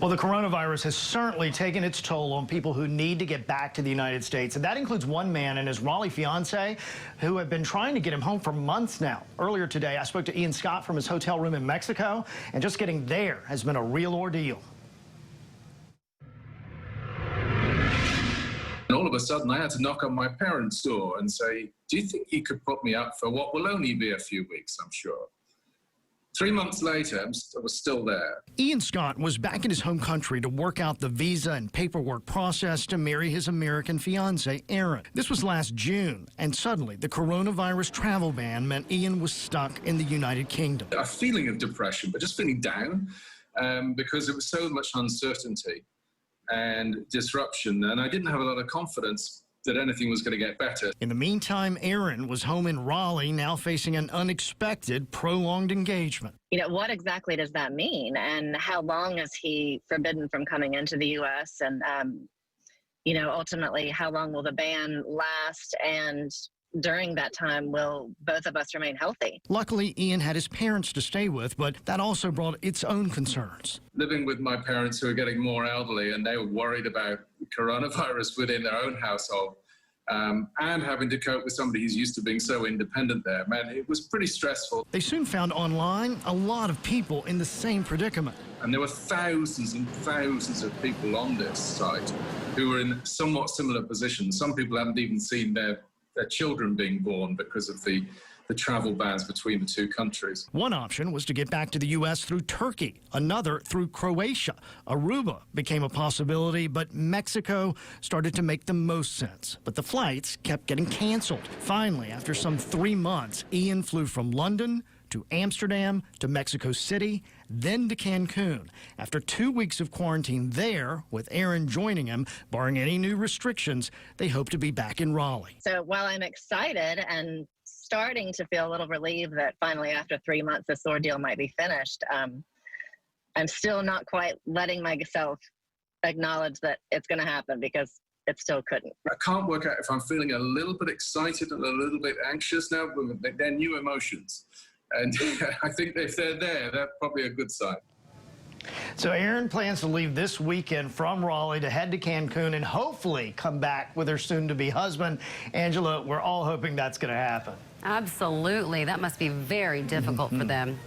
Well, the coronavirus has certainly taken its toll on people who need to get back to the United States. And that includes one man and his Raleigh fiance who have been trying to get him home for months now. Earlier today, I spoke to Ian Scott from his hotel room in Mexico, and just getting there has been a real ordeal. And all of a sudden, I had to knock on my parents' door and say, do you think you could put me up for what will only be a few weeks, I'm sure? 3 months later, I was still there. Ian Scott was back in his home country to work out the visa and paperwork process to marry his American fiancée, Erin. This was last June, and suddenly the coronavirus travel ban meant Ian was stuck in the United Kingdom. A feeling of depression, but just feeling down because there was so much uncertainty and disruption, and I didn't have a lot of confidence that anything was going to get better. In the meantime, Erin was home in Raleigh, now facing an unexpected, prolonged engagement. You know, what exactly does that mean? And how long is he forbidden from coming into the U.S.? And, you know, ultimately, how long will the ban last? And during that time, will both of us remain healthy? Luckily, Ian had his parents to stay with, but that also brought its own concerns. Living with my parents who are getting more elderly, and they were worried about coronavirus within their own household, and having to cope with somebody who's used to being so independent there, man, it was pretty stressful. They soon found online a lot of people in the same predicament. And there were thousands and thousands of people on this site who were in somewhat similar positions. Some people haven't even seen their children being born because of the travel bans between the two countries. One option was to get back to the U.S. through Turkey, another through Croatia. Aruba became a possibility, but Mexico started to make the most sense. But the flights kept getting canceled. Finally, after some 3 months, Ian flew from London to Amsterdam to Mexico City, then to Cancun. After 2 weeks of quarantine there, with Erin joining him, barring any new restrictions, they hope to be back in Raleigh. So while I'm excited and starting to feel a little relieved that finally after 3 months this ordeal might be finished, I'm still not quite letting myself acknowledge that it's going to happen, because it still couldn't. I can't work out if I'm feeling a little bit excited and a little bit anxious now. They're new emotions. And I think if they're there, that's probably a good sign. So Erin plans to leave this weekend from Raleigh to head to Cancun and hopefully come back with her soon-to-be husband. Angela, we're all hoping that's going to happen. Absolutely. That must be very difficult for them.